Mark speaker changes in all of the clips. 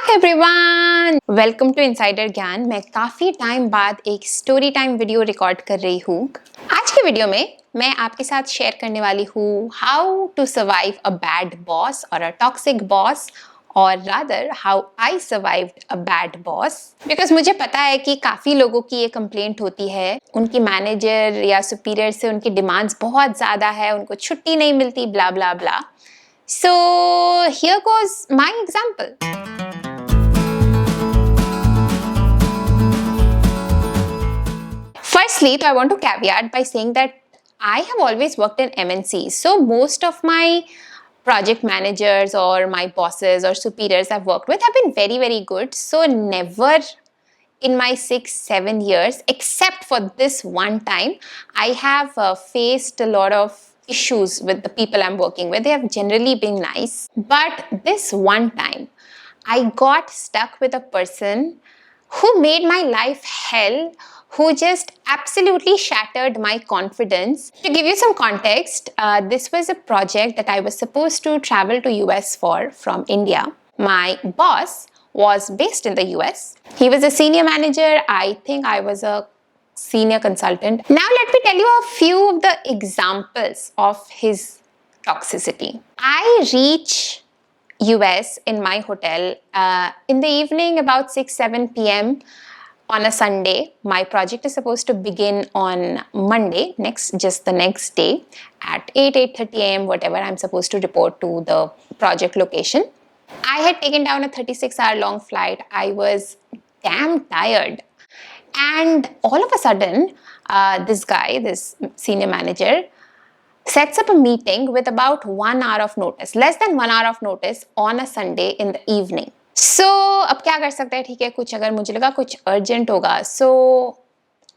Speaker 1: Hi everyone, welcome to Insider Gyaan. मैं काफ़ी time बाद एक स्टोरी टाइम वीडियो रिकॉर्ड कर रही हूँ। आज के वीडियो में मैं आपके साथ शेयर करने वाली हूँ how to survive a bad boss और अ टॉक्सिक बॉस, और rather how I survived a bad boss. Because मुझे पता है कि काफ़ी लोगों की ये कंप्लेंट होती है, उनकी मैनेजर या सुपीरियर से उनकी डिमांड्स बहुत ज़्यादा है, उनको छुट्टी नहीं मिलती, blah blah blah. So here goes my example. Firstly, I want to caveat by saying that I have always worked in MNCs. So most of my project managers or my bosses or superiors I've worked with have been very, very good. So never in my 6-7 years, except for this one time, I have faced a lot of issues with the people I'm working with. They have generally been nice. But this one time, I got stuck with a person who made my life hell, who just absolutely shattered my confidence. To give you some context, this was a project that I was supposed to travel to US for from India. My boss was based in the US. He was a senior manager. I think I was a senior consultant. Now let me tell you a few of the examples of his toxicity. I reach US in my hotel in the evening about 6-7 p.m. on a Sunday. My project is supposed to begin on Monday, just the next day at 8:30 a.m. whatever. I'm supposed to report to the project location. I had taken down a 36-hour long flight. I was damn tired. And all of a sudden, this senior manager, sets up a meeting with about 1 hour of notice, less than 1 hour of notice on a Sunday in the evening. So, अब क्या कर सकते हैं, ठीक है, कुछ अगर मुझे लगा कुछ urgent होगा. So,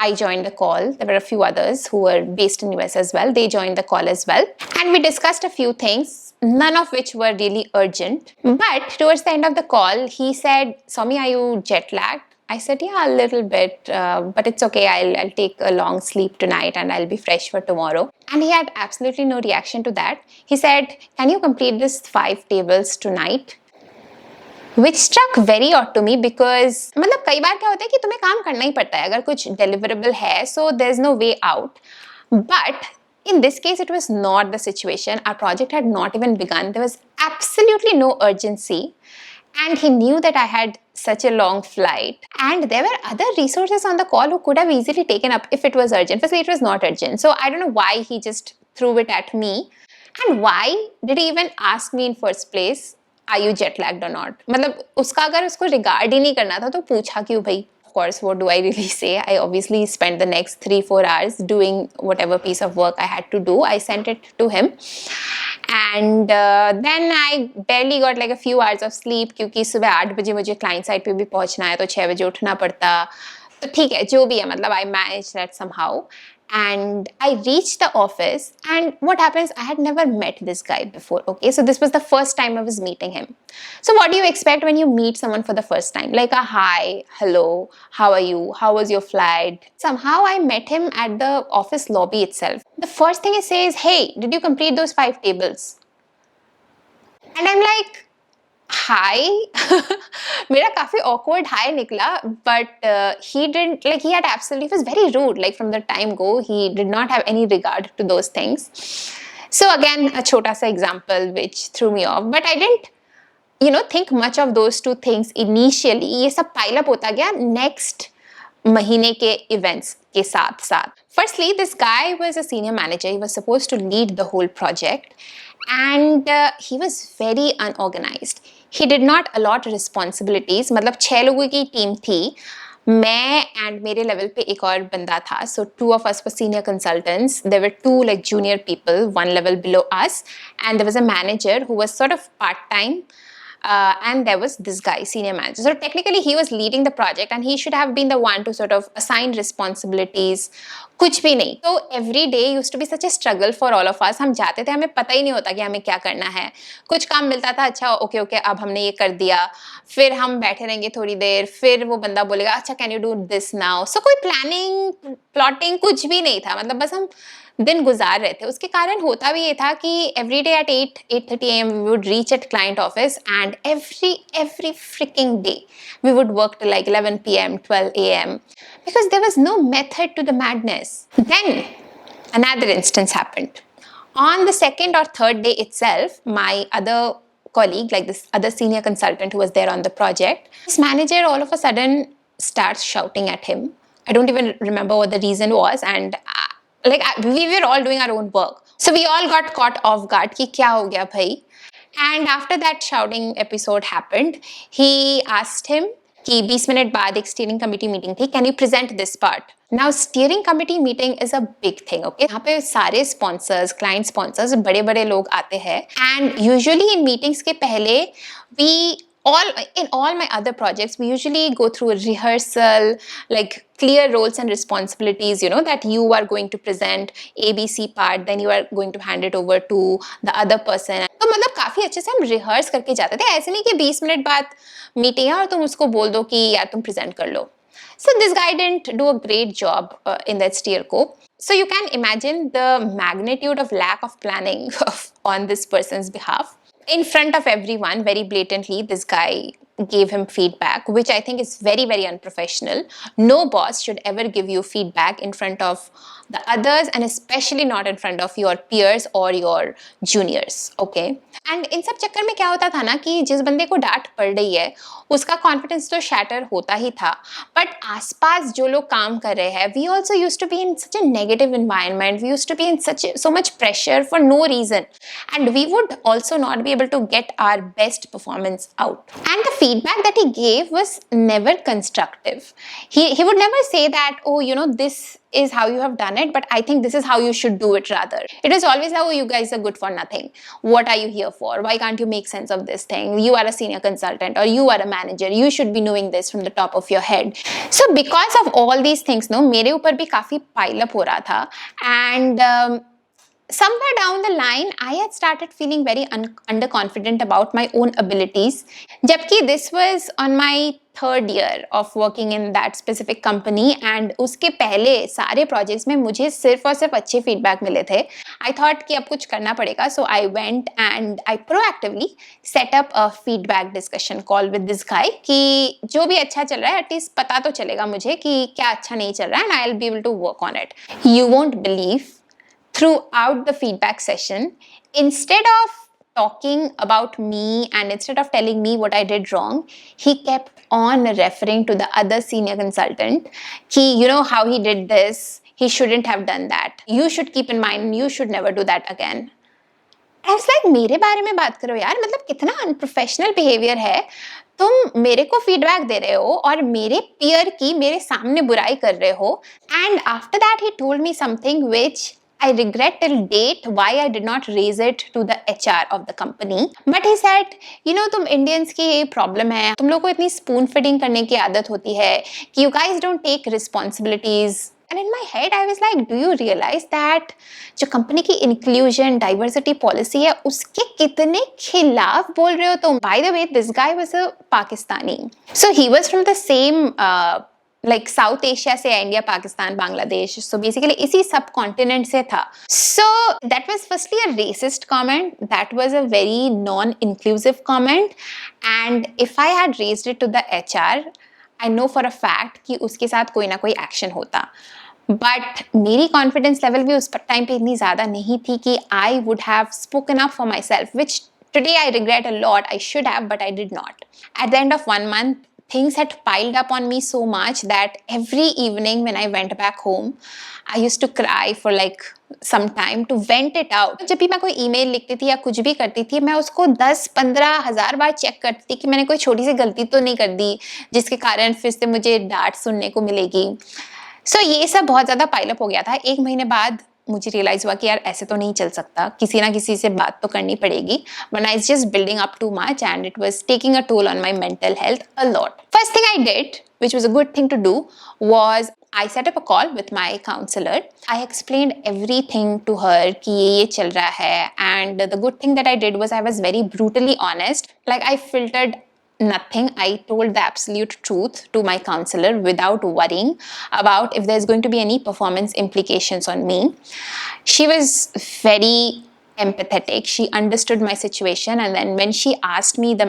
Speaker 1: I joined the call. There were a few others who were based in US as well. They joined the call as well. And we discussed a few things, none of which were really urgent. But towards the end of the call, he said, Somi, are you jet lagged? I said, yeah, a little bit, but it's okay. I'll take a long sleep tonight and I'll be fresh for tomorrow. And he had absolutely no reaction to that. He said, can you complete this 5 tables tonight? Which struck very odd to me because मतलब कई बार क्या होता है कि तुम्हें काम करना ही पड़ता है अगर कुछ deliverable है, so there's no way out. But in this case, it was not the situation. Our project had not even begun. There was absolutely no urgency. And he knew that I had such a long flight. And there were other resources on the call who could have easily taken up if it was urgent. Firstly, it was not urgent. So I don't know why he just threw it at me. And why did he even ask me in first place, are you jet lagged or not? मतलब उसका अगर उसको regard ही नहीं करना था तो पूछा क्यों भाई? Of course, what do I really say? I obviously spent the next 3-4 hours doing whatever piece of work I had to do. I sent it to him. And then I barely got like a few hours of sleep क्योंकि सुबह 8 बजे मुझे client side पे भी पहुंचना है तो 6 बजे उठना पड़ता. तो ठीक है, जो भी है, मतलब I managed that somehow. And I reached the office, and what happens, I had never met this guy before, okay? So this was the first time I was meeting him. So what do you expect when you meet someone for the first time? Like a hi, hello, how are you? How was your flight? Somehow I met him at the office lobby itself. The first thing he says, hey, did you complete those 5 tables? And I'm like, hi. मेरा काफी awkward hi निकला, but he didn't, like, he had absolutely, he was very rude, like from the time go, he did not have any regard to those things. So again, a छोटा सा example which threw me off, but I didn't, think much of those two things initially. ये सब pile up होता गया next महीने के events के साथ साथ. Firstly, this guy was a senior manager. He was supposed to lead the whole project, and he was very unorganized. He did not allot responsibilities. मतलब 6 लोगों की टीम थी, मैं and मेरे लेवल पे एक और बंदा था. So 2 of us were senior consultants. There were 2 like junior people, 1 level below us, and there was a manager who was sort of part-time. And there was this guy, senior manager. So technically he was leading the project and he should have been the one to sort of assign responsibilities. कुछ भी नहीं. So every day used to be such a struggle for all of us. हम जाते थे, हमें पता ही नहीं होता कि हमें क्या करना है. कुछ काम मिलता था, अच्छा ओके अब हमने ये कर दिया, फिर हम बैठे रहेंगे थोड़ी देर, फिर वो बंदा बोलेगा अच्छा can you do this now. So कोई प्लानिंग प्लॉटिंग कुछ भी नहीं था. मतलब बस हम दिन गुजार रहे थे। उसके कारण होता भी ये था कि every day at 8:30 AM we would reach at client office, and every freaking day we would work till like 11 PM 12 AM because there was no method to the madness. Then another instance happened. On the second or third day itself, my other colleague, like this other senior consultant who was there on the project, his manager all of a sudden starts shouting at him. I don't even remember what the reason was, and we were all doing our own work, so we all got caught off guard कि क्या हो गया भाई. And after that shouting episode happened, he asked him कि 20 minute बाद एक steering committee meeting थी, can you present this part? Now steering committee meeting is a big thing, okay? यहाँ पे सारे sponsors, client sponsors, बड़े बड़े लोग आते हैं, and usually in meetings के पहले in all my other projects, we usually go through a rehearsal, like clear roles and responsibilities, that you are going to present ABC part, then you are going to hand it over to the other person. तो मतलब काफी अच्छे से हम rehearse करके जाते थे, ऐसे नहीं कि 20 मिनट बाद मीटिंग है और तुम उसको बोल दो कि यार तुम प्रेजेंट कर लो. So this guy didn't do a great job in that steer co. So you can imagine the magnitude of lack of planning on this person's behalf. In front of everyone, very blatantly, this guy gave him feedback, which I think is very, very unprofessional. No boss should ever give you feedback in front of the others, and especially not in front of your peers or your juniors, okay? And in सब चक्कर में क्या होता था ना कि जिस बंदे को डांट पड़ रही है उसका कॉन्फिडेंस तो शैटर होता ही था, बट आसपास जो लोग काम कर रहे हैं, we also used to be in such a negative environment, we used to be in so much pressure for no reason, and we would also not be able to get our best performance out. And the feedback that he gave was never constructive. He would never say that, oh, this is how you have done it, but I think this is how you should do it rather. It was always like, oh, you guys are good for nothing. What are you here for? Why can't you make sense of this thing? You are a senior consultant or you are a manager. You should be knowing this from the top of your head. So because of all these things, मेरे ऊपर भी काफी pile up हो रहा था, and somewhere down the line, I had started feeling very underconfident about my own abilities. Jabki this was on my third year of working in that specific company, and उसके पहले सारे projects में मुझे सिर्फ और सिर्फ अच्छे feedback मिले थे. I thought कि अब कुछ करना पड़ेगा, so I went and I proactively set up a feedback discussion call with this guy कि जो भी अच्छा चल रहा है at least पता तो चलेगा मुझे कि क्या अच्छा नहीं चल रहा है, and I'll be able to work on it. You won't believe, throughout the feedback session, instead of talking about me and instead of telling me what I did wrong, he kept on referring to the other senior consultant ki, how he did this, he shouldn't have done that, you should keep in mind, you should never do that again. I was like, मेरे बारे में बात करो यार, मतलब कितना unprofessional behavior है. तुम मेरे को feedback दे रहे हो और मेरे peer की मेरे सामने बुराई कर रहे हो. And after that he told me something which I regret till date why I did not raise it to the HR of the company. But he said, तुम Indians की ये problem है, तुम लोग को इतनी spoon feeding करने की आदत होती है कि you guys don't take responsibilities. And in my head, I was like, do you realize that जो company की inclusion, diversity policy है, उसके कितने खिलाफ बोल रहे हो तुम? By the way, this guy was a Pakistani. So he was from the same like South Asia से India, Pakistan, Bangladesh. So basically इसी subcontinent से था. So that was firstly a racist comment. That was a very non-inclusive comment. And if I had raised it to the HR, I know for a fact कि उसके साथ कोई ना कोई action होता. But मेरी confidence level भी उस time पे इतनी ज़्यादा नहीं थी कि I would have spoken up for myself, which today I regret a lot. I should have, but I did not. At the end of 1 month, things had piled up on me so much that every evening when I went back home, I used to cry for like some time to vent it out. जब भी मैं कोई email लिखती थी या कुछ भी करती थी, मैं उसको 10-15 हज़ार बार चेक करती थी कि मैंने कोई छोटी सी गलती तो नहीं कर दी जिसके कारण फिर से मुझे डांट सुनने को मिलेगी. So ये सब बहुत ज़्यादा पाइल अप हो गया था. 1 महीने बाद मुझे रियलाइज हुआ कि यार ऐसे तो नहीं चल सकता, किसी ना किसी से बात तो करनी पड़ेगी. But I was just building up too much and it was taking a toll on my mental health a lot. First thing I did, which was a good thing to do, was I set up a call with my counselor. I explained everything to her कि ये चल रहा है, and the good thing that I did was I was very brutally honest. Like I filtered nothing. I told the absolute truth to my counselor without worrying about if there's going to be any performance implications on me. She was very empathetic. She understood my situation, and then when she asked me the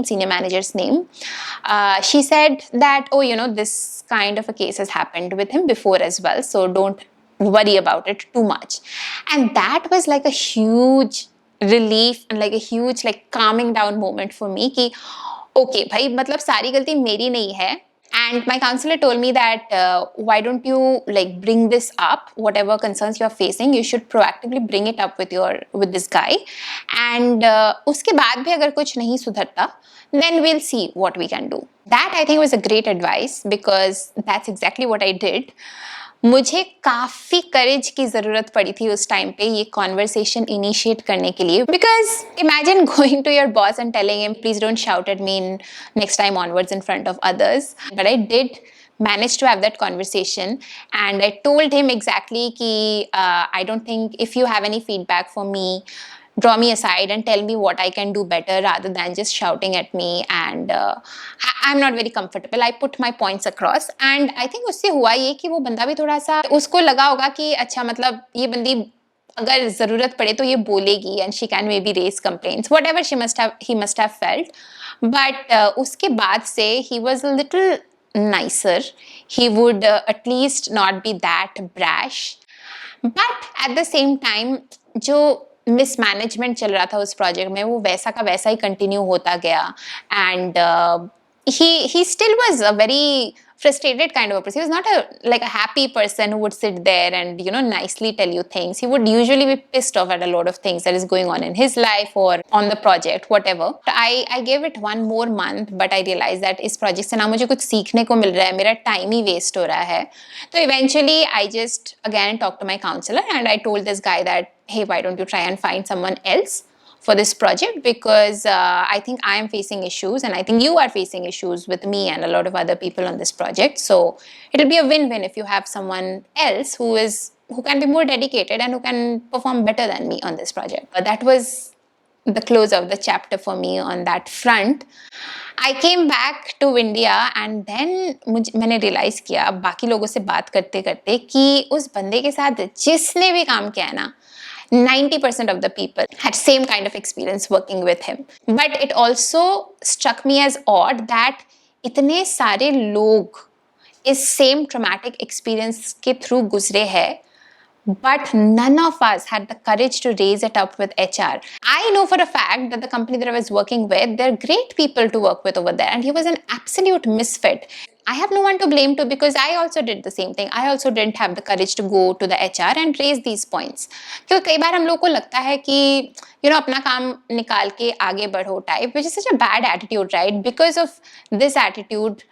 Speaker 1: senior manager's name, she said that, oh, this kind of a case has happened with him before as well, so don't worry about it too much. And that was like a huge relief and like a huge like calming down moment for me कि okay भाई मतलब सारी गलती मेरी नहीं है. And my counselor told me that why don't you like bring this up, whatever concerns you are facing, you should proactively bring it up with this guy. And उसके बाद भी अगर कुछ नहीं सुधरता, then we'll see what we can do. That I think was a great advice because that's exactly what I did. मुझे काफ़ी करेज की ज़रूरत पड़ी थी उस टाइम पे ये कॉन्वर्सेशन इनिशिएट करने के लिए, because imagine going to your boss and telling him please don't shout at me in next time onwards in front of others. But I did managed to have that conversation, and I told him exactly ki I don't think if you have any feedback for me, draw me aside and tell me what I can do better rather than just shouting at me, and I'm not very comfortable. I put my points across, and I think उससे हुआ ये कि वो बंदा भी थोड़ा सा उसको लगा होगा कि अच्छा मतलब ये बंदी अगर ज़रूरत पड़े तो ये बोलेगी and she can maybe raise complaints, whatever he must have felt. But उसके बाद से he was a little nicer. He would at least not be that brash. But at the same time जो मिसमैनेजमेंट चल रहा था उस project में वो वैसा का वैसा ही कंटिन्यू होता गया. And he still was a very frustrated kind of a person. He was not a happy person who would sit there and nicely tell you things. He would usually be pissed off at a lot of things that is going on in his life or on the project, whatever. I gave it one more month, but I realized that इस project से ना मुझे कुछ सीखने को मिल रहा है, मेरा time ही waste हो रहा है. तो eventually I just again talked to my counselor and I told this guy that, hey, why don't you try and find someone else for this project, because I think I am facing issues and I think you are facing issues with me and a lot of other people on this project. So it'll be a win-win if you have someone else who can be more dedicated and who can perform better than me on this project. But that was the close of the chapter for me on that front. I came back to India and then मैंने realize किया बाकी लोगों से बात करते करते कि उस बंदे के साथ जिसने भी काम किया है ना, 90% of the people had same kind of experience working with him. But it also struck me as odd that इतने सारे लोग इस same traumatic experience के through गुजरे हैं, but none of us had the courage to raise it up with HR. I know for a fact that the company that I was working with, they're great people to work with over there, and he was an absolute misfit. I have no one to blame to because I also did the same thing. I also didn't have the courage to go to the HR and raise these points. क्योंकि कई बार हम लोग को लगता है कि अपना काम निकाल के आगे बढ़ो type, which is such a bad attitude, right? Because of this attitude,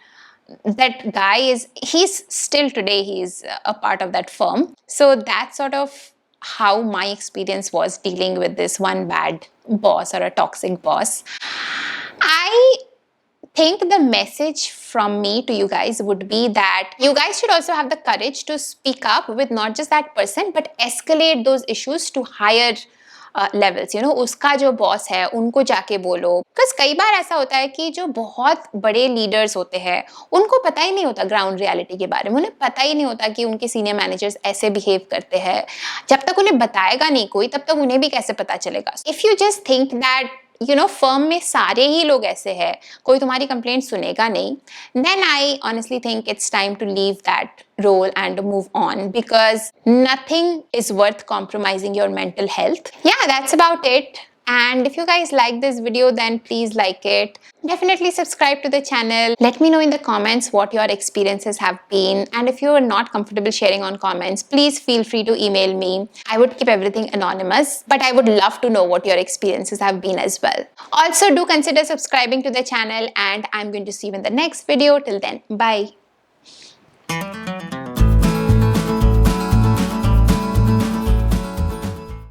Speaker 1: that guy he's still today, he's a part of that firm. So that's sort of how my experience was dealing with this one bad boss or a toxic boss. I think the message from me to you guys would be that you guys should also have the courage to speak up with not just that person, but escalate those issues to higher levels. उसका जो boss है उनको जाके बोलो. Because कई बार ऐसा होता है कि जो बहुत बड़े लीडर्स होते हैं उनको पता ही नहीं होता ग्राउंड रियलिटी के बारे में. उन्हें पता ही नहीं होता कि उनके सीनियर मैनेजर्स ऐसे बिहेव करते हैं. जब तक उन्हें बताएगा नहीं कोई, तब तक उन्हें भी कैसे पता चलेगा. If you just think that firm में सारे ही लोग ऐसे हैं, कोई तुम्हारी कंप्लेंट सुनेगा नहीं, then I honestly think it's time to leave that role and move on, because nothing is worth compromising your mental health. Yeah, that's about it. And if you guys like this video, then please like it. Definitely subscribe to the channel. Let me know in the comments what your experiences have been. And if you are not comfortable sharing on comments, please feel free to email me. I would keep everything anonymous, but I would love to know what your experiences have been as well. Also, do consider subscribing to the channel, and I'm going to see you in the next video. Till then, bye.